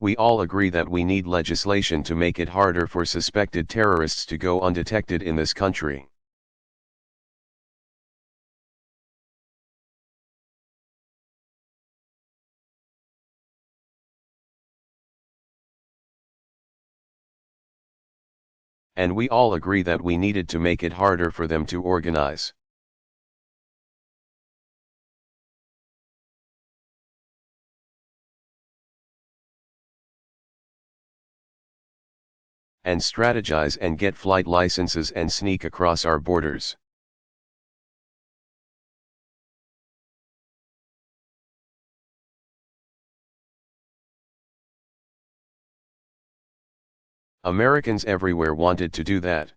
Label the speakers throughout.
Speaker 1: We all agree that we need legislation to make it harder for suspected terrorists to go undetected in this country. And we all agree that we needed to make it harder for them to organize. And strategize and get flight licenses and sneak across our borders. Americans everywhere wanted to do that.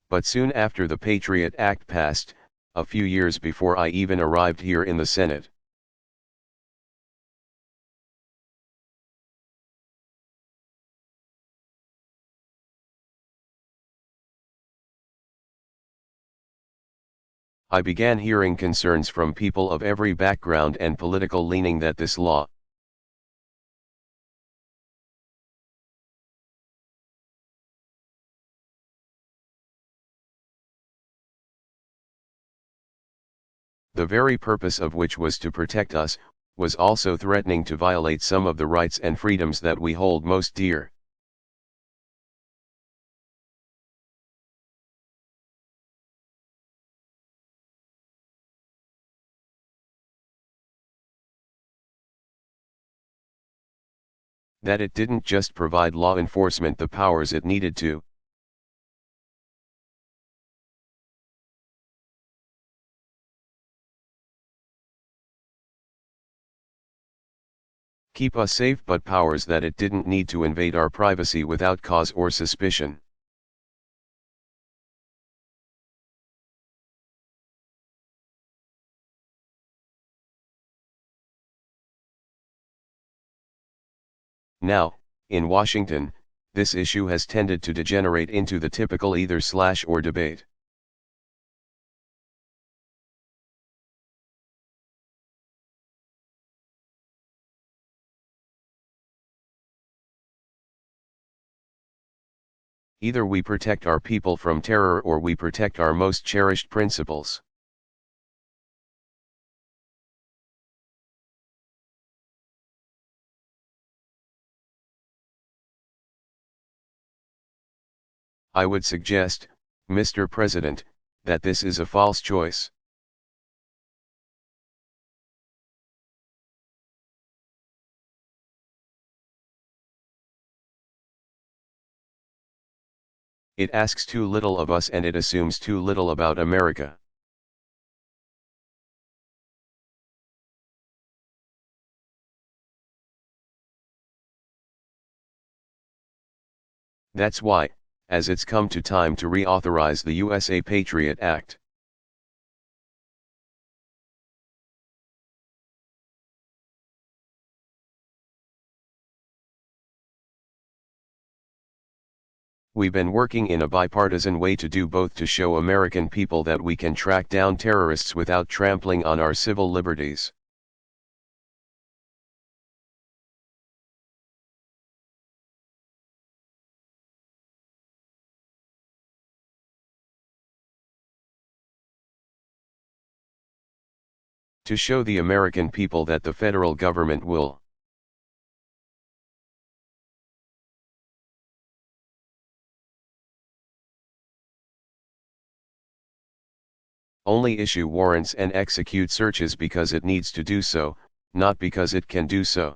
Speaker 1: But soon after the Patriot Act passed, a few years before I even arrived here in the Senate, I began hearing concerns from people of every background and political leaning that this law the very purpose of which was to protect us, was also threatening to violate some of the rights and freedoms that we hold most dear. That it didn't just provide law enforcement the powers it needed to, keep us safe, but powers that it didn't need to invade our privacy without cause or suspicion. Now, in Washington, this issue has tended to degenerate into the typical either/or debate. Either we protect our people from terror or we protect our most cherished principles. I would suggest, Mr. President, that this is a false choice. It asks too little of us and it assumes too little about America. That's why, as it's come to time to reauthorize the USA Patriot Act, we've been working in a bipartisan way to do both, to show American people that we can track down terrorists without trampling on our civil liberties. To show the American people that the federal government will only issue warrants and execute searches because it needs to do so, not because it can do so.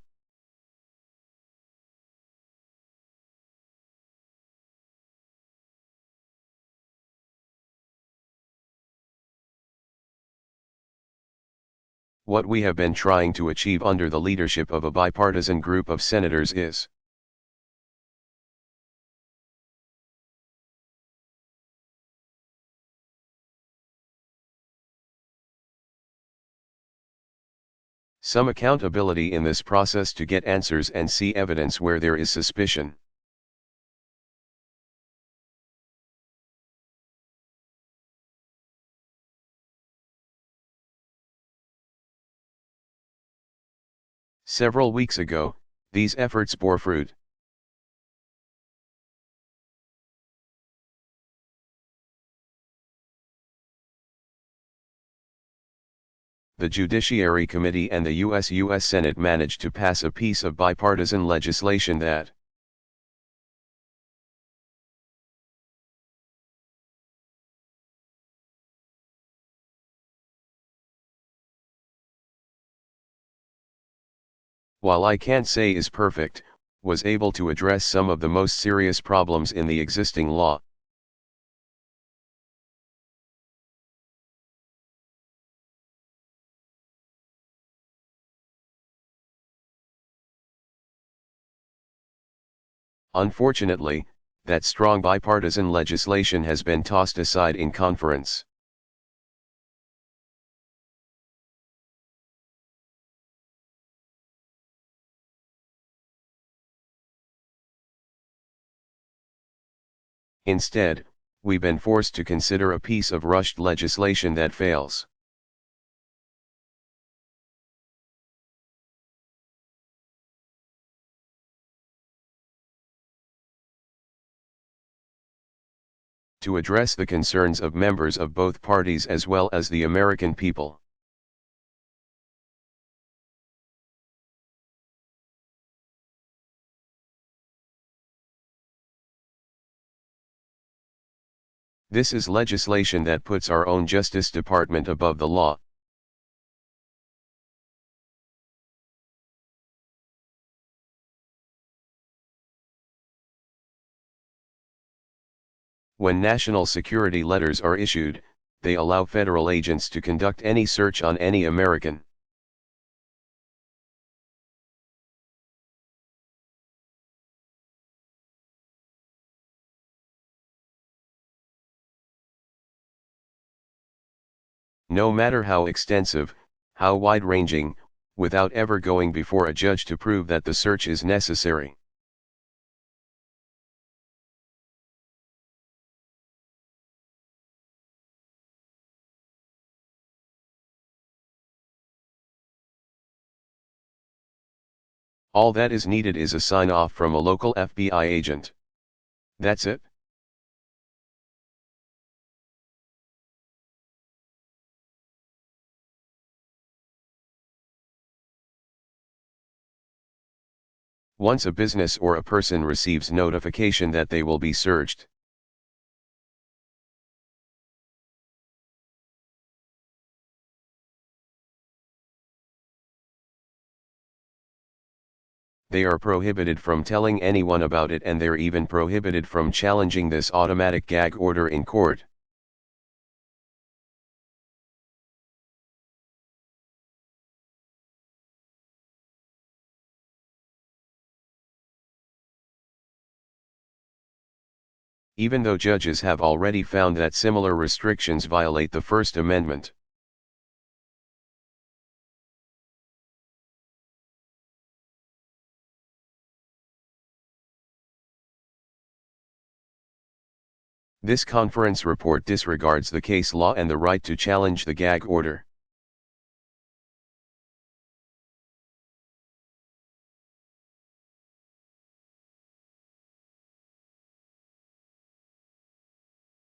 Speaker 1: What we have been trying to achieve under the leadership of a bipartisan group of senators is some accountability in this process to get answers and see evidence where there is suspicion. Several weeks ago, these efforts bore fruit. The Judiciary Committee and the U.S. Senate managed to pass a piece of bipartisan legislation that while I can't say is perfect, was able to address some of the most serious problems in the existing law. Unfortunately, that strong bipartisan legislation has been tossed aside in conference. Instead, we've been forced to consider a piece of rushed legislation that fails. To address the concerns of members of both parties as well as the American people. This is legislation that puts our own Justice Department above the law. When national security letters are issued, they allow federal agents to conduct any search on any American. No matter how extensive, how wide-ranging, without ever going before a judge to prove that the search is necessary. All that is needed is a sign-off from a local FBI agent. That's it. Once a business or a person receives notification that they will be searched, they are prohibited from telling anyone about it, and they're even prohibited from challenging this automatic gag order in court. Even though judges have already found that similar restrictions violate the First Amendment. This conference report disregards the case law and the right to challenge the gag order.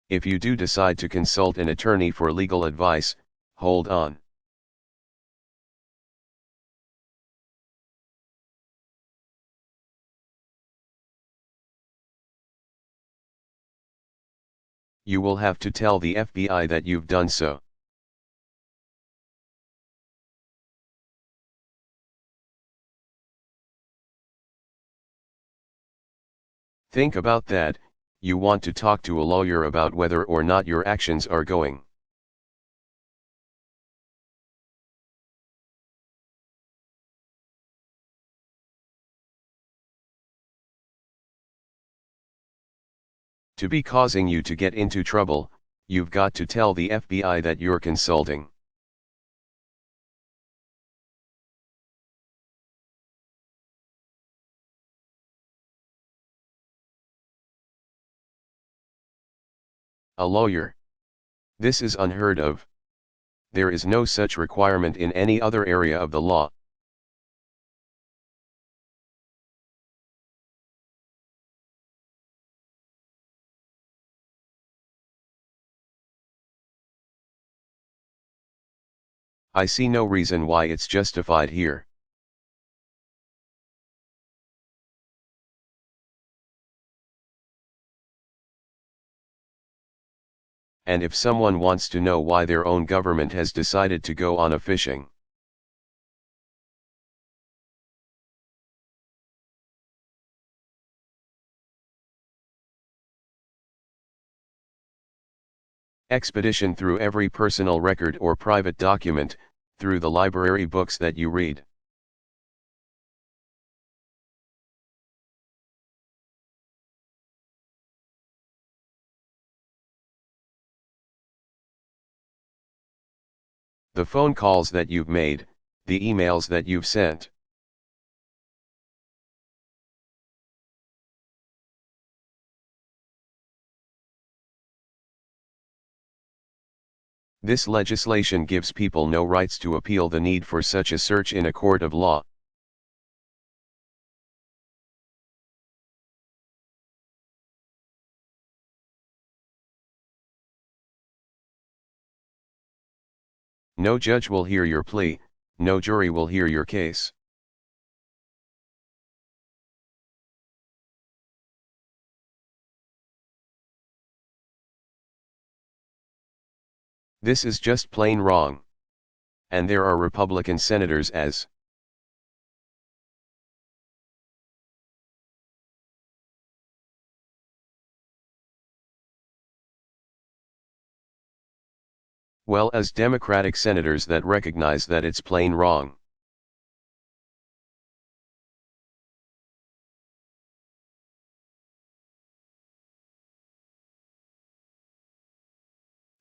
Speaker 1: If you do decide to consult an attorney for legal advice, hold on. You will have to tell the FBI that you've done so. Think about that. You want to talk to a lawyer about whether or not your actions are going to be causing you to get into trouble. You've got to tell the FBI that you're consulting. A lawyer. This is unheard of. There is no such requirement in any other area of the law. I see no reason why it's justified here. And if someone wants to know why their own government has decided to go on a fishing expedition through every personal record or private document, through the library books that you read, the phone calls that you've made, the emails that you've sent, this legislation gives people no rights to appeal the need for such a search in a court of law. No judge will hear your plea, no jury will hear your case. This is just plain wrong. And there are Republican senators as well as Democratic senators that recognize that it's plain wrong.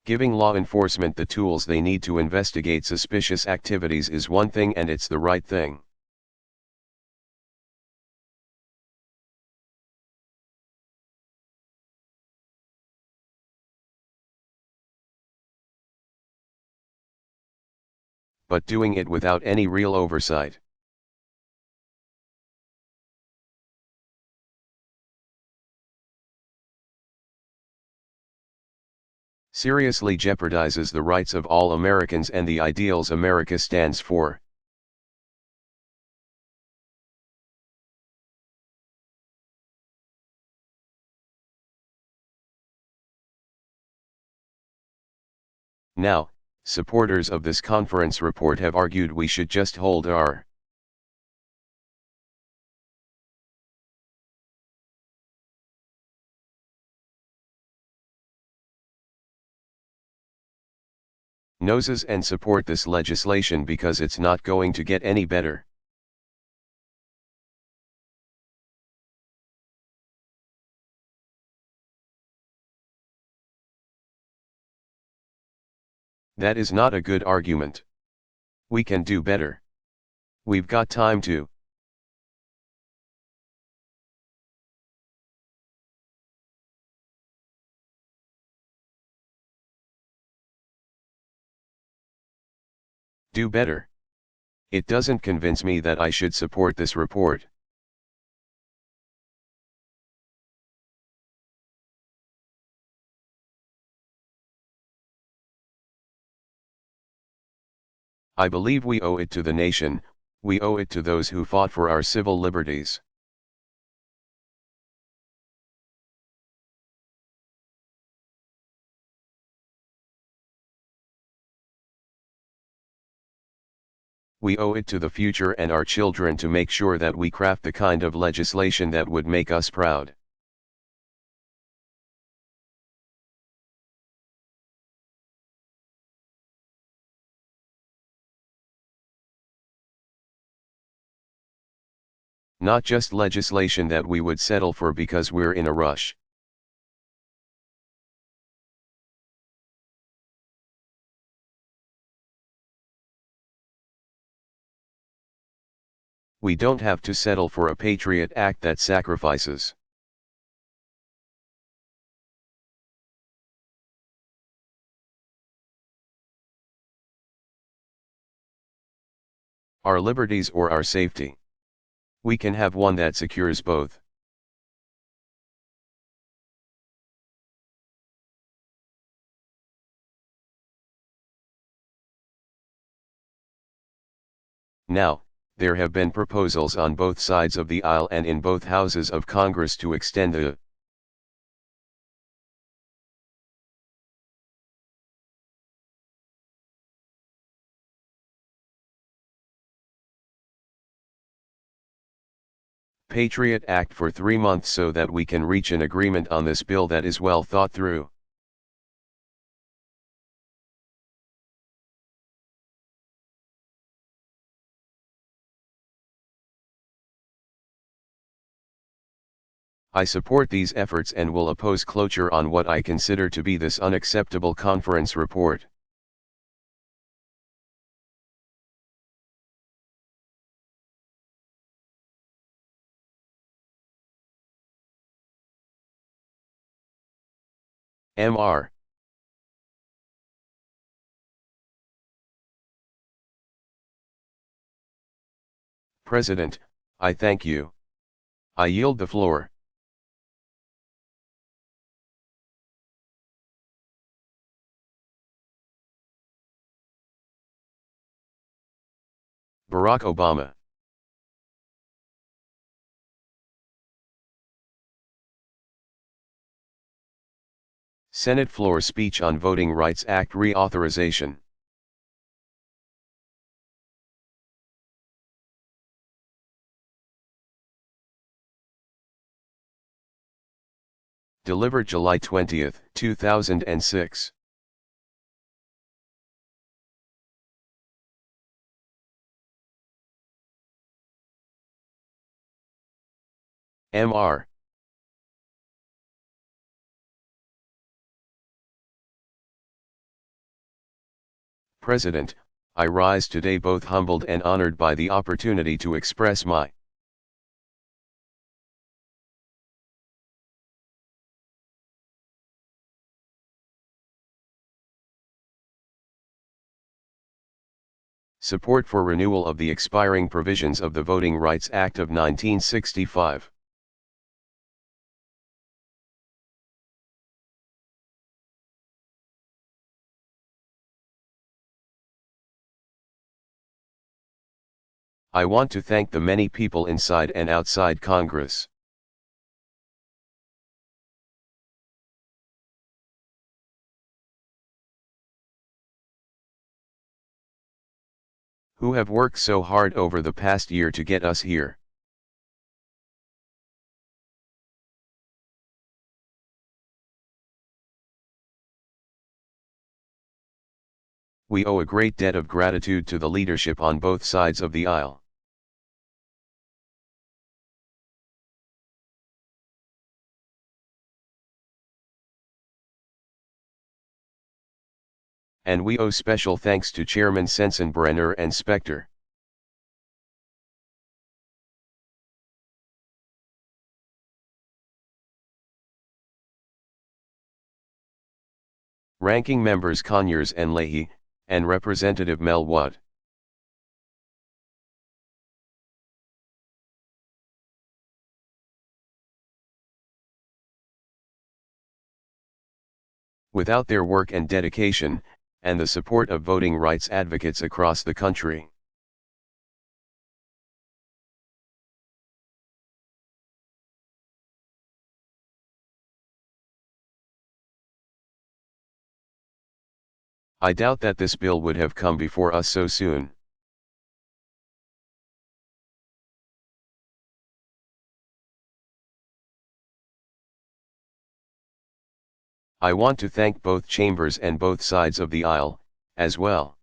Speaker 1: Giving law enforcement the tools they need to investigate suspicious activities is one thing, and it's the right thing. But doing it without any real oversight. Seriously jeopardizes the rights of all Americans and the ideals America stands for. Now, supporters of this conference report have argued we should just hold our noses and support this legislation because it's not going to get any better. That is not a good argument. We can do better. We've got time to. Do better. It doesn't convince me that I should support this report. I believe we owe it to the nation, we owe it to those who fought for our civil liberties. We owe it to the future and our children to make sure that we craft the kind of legislation that would make us proud. Not just legislation that we would settle for because we're in a rush. We don't have to settle for a Patriot Act that sacrifices our liberties or our safety. We can have one that secures both. Now, there have been proposals on both sides of the aisle and in both houses of Congress to extend the Patriot Act for 3 months so that we can reach an agreement on this bill that is well thought through. I support these efforts and will oppose cloture on what I consider to be this unacceptable conference report. Mr. President, I thank you. I yield the floor. Barack Obama. Senate floor speech on Voting Rights Act reauthorization. Delivered July 20, 2006. Mr. President, I rise today both humbled and honored by the opportunity to express my support for renewal of the expiring provisions of the Voting Rights Act of 1965. I want to thank the many people inside and outside Congress who have worked so hard over the past year to get us here. We owe a great debt of gratitude to the leadership on both sides of the aisle. And we owe special thanks to Chairman Sensenbrenner and Specter. Ranking Members Conyers and Leahy, and Representative Mel Watt. Without their work and dedication, and the support of voting rights advocates across the country, I doubt that this bill would have come before us so soon. I want to thank both chambers and both sides of the aisle, as well.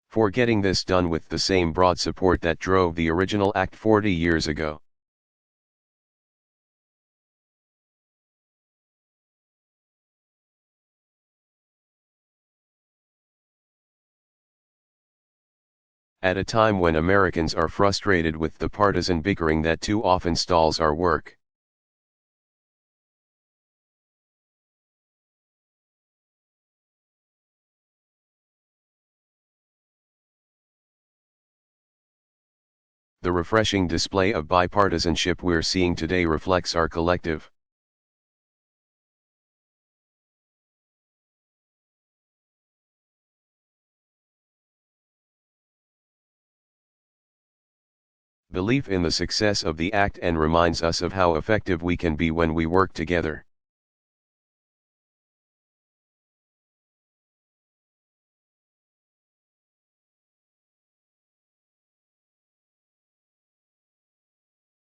Speaker 1: For getting this done with the same broad support that drove the original act 40 years ago. At a time when Americans are frustrated with the partisan bickering that too often stalls our work. The refreshing display of bipartisanship we're seeing today reflects our collective belief in the success of the act and reminds us of how effective we can be when we work together.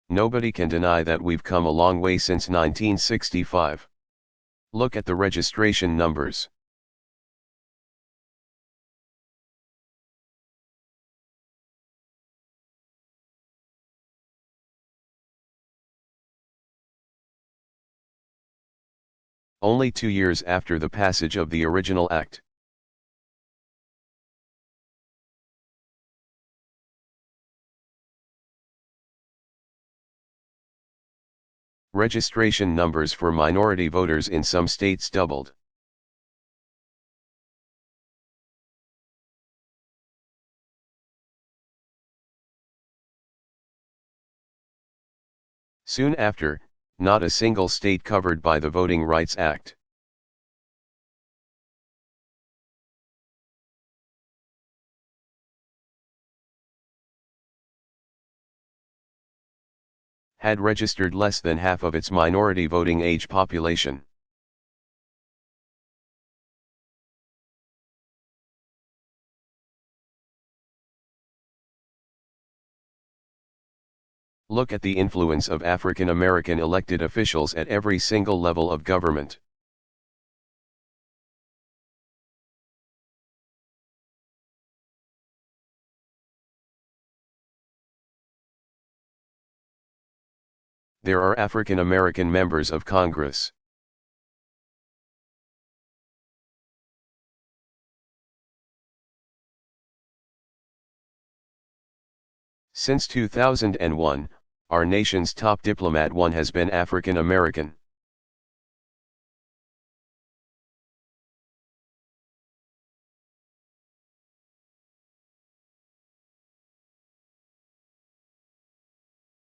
Speaker 1: Nobody can deny that we've come a long way since 1965. Look at the registration numbers. Only 2 years after the passage of the original act. Registration numbers for minority voters in some states doubled. Soon after, not a single state covered by the Voting Rights Act. Had registered less than half of its minority voting age population. Look at the influence of African American elected officials at every single level of government. There are African American members of Congress. Since 2001, our nation's top diplomat one has been African American.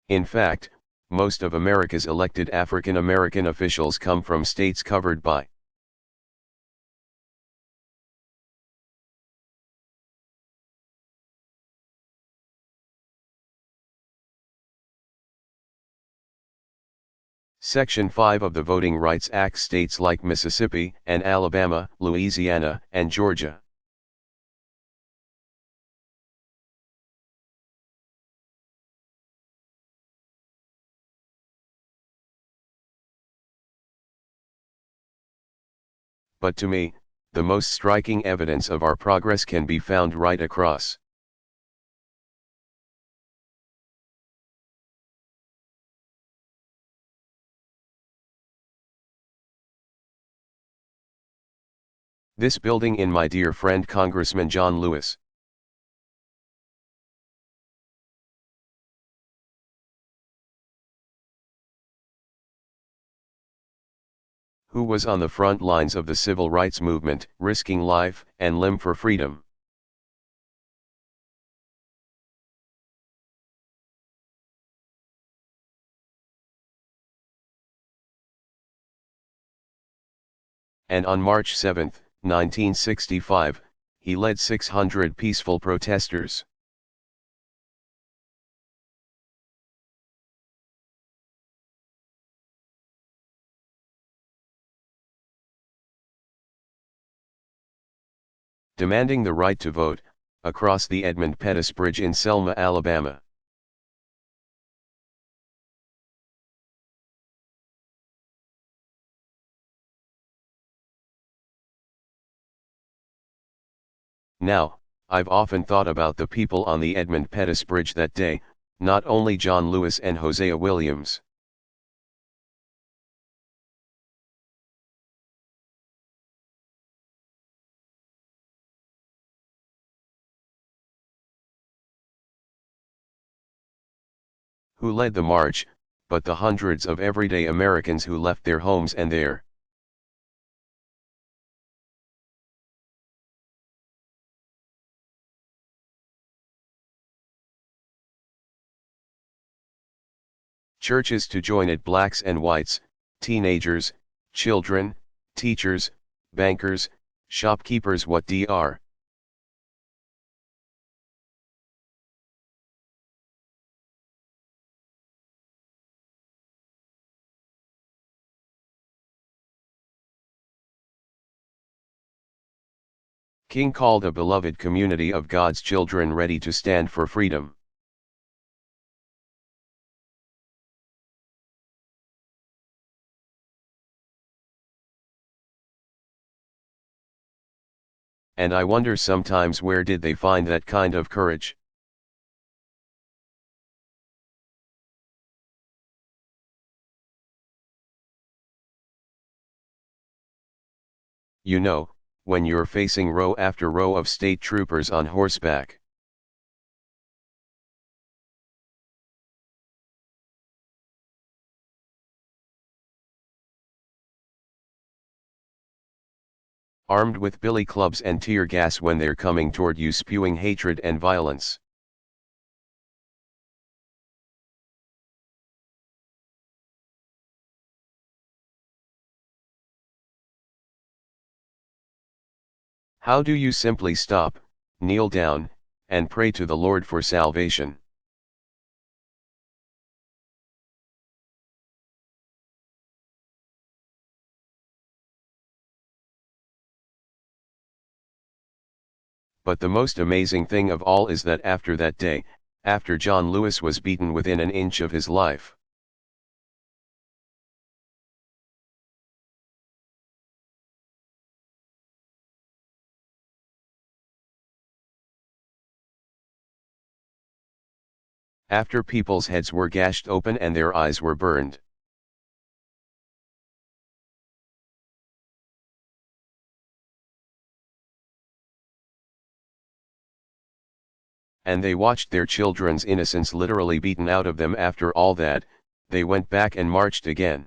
Speaker 1: In fact, most of America's elected African American officials come from states covered by Section 5 of the Voting Rights Act states like Mississippi and Alabama, Louisiana, and Georgia. But to me, the most striking evidence of our progress can be found right across this building in my dear friend Congressman John Lewis. Who was on the front lines of the civil rights movement, risking life and limb for freedom. And on March 7, 1965, he led 600 peaceful protesters. Demanding the right to vote, across the Edmund Pettus Bridge in Selma, Alabama. Now, I've often thought about the people on the Edmund Pettus Bridge that day, not only John Lewis and Hosea Williams. Who led the march, but the hundreds of everyday Americans who left their homes and their Churches to join it: blacks and whites, teenagers, children, teachers, bankers, shopkeepers. What dr. King called a beloved community of God's children ready to stand for freedom. And I wonder sometimes, where did they find that kind of courage? You know, when you're facing row after row of state troopers on horseback. Armed with billy clubs and tear gas when they're coming toward you, spewing hatred and violence. How do you simply stop, kneel down, and pray to the Lord for salvation? But the most amazing thing of all is that after that day, after John Lewis was beaten within an inch of his life, after people's heads were gashed open and their eyes were burned, and they watched their children's innocence literally beaten out of them, after all that, they went back and marched again.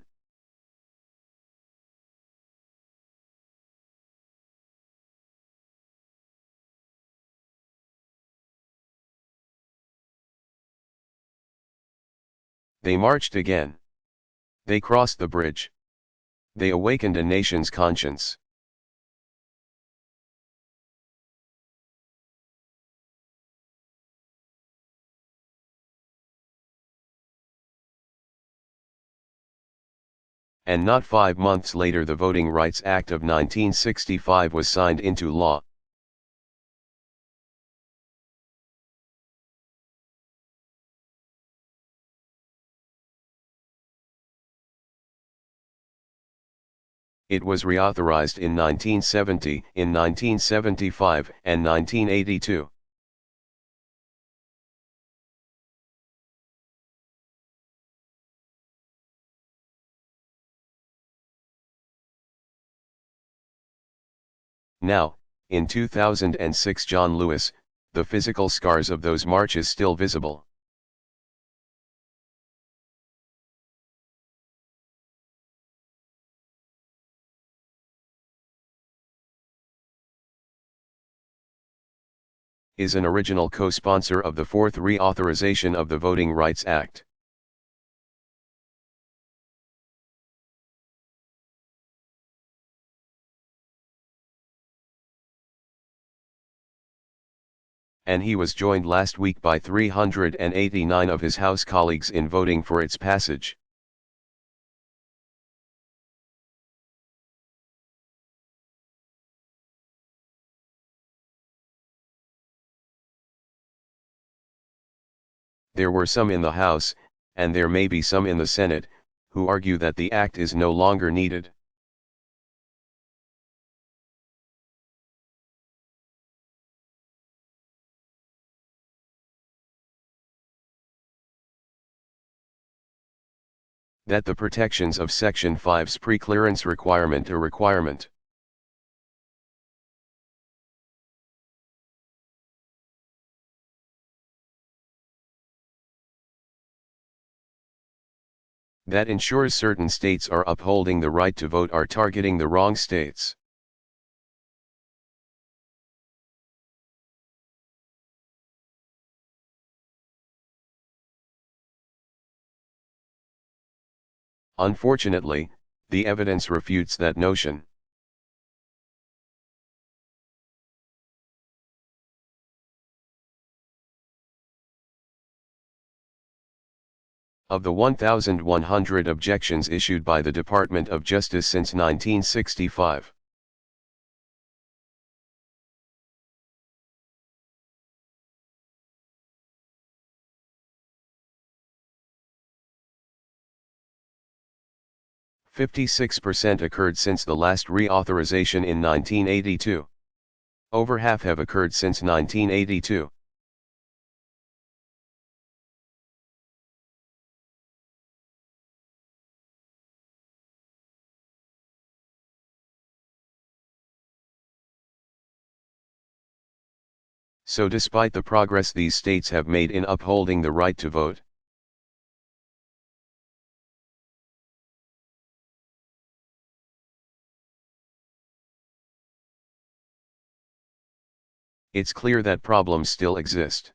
Speaker 1: They marched again. They crossed the bridge. They awakened a nation's conscience. And not 5 months later, the Voting Rights Act of 1965 was signed into law. It was reauthorized in 1970, in 1975, and 1982. Now, in 2006, John Lewis, the physical scars of those marches still visible. Is an original co-sponsor of the fourth reauthorization of the Voting Rights Act. And he was joined last week by 389 of his House colleagues in voting for its passage. There were some in the House, and there may be some in the Senate, who argue that the act is no longer needed. That the protections of Section 5's preclearance requirement are a requirement. That ensures certain states are upholding the right to vote are targeting the wrong states. Unfortunately, the evidence refutes that notion. Of the 1,100 objections issued by the Department of Justice since 1965, 56% occurred since the last reauthorization in 1982. Over half have occurred since 1982. So despite the progress these states have made in upholding the right to vote, it's clear that problems still exist.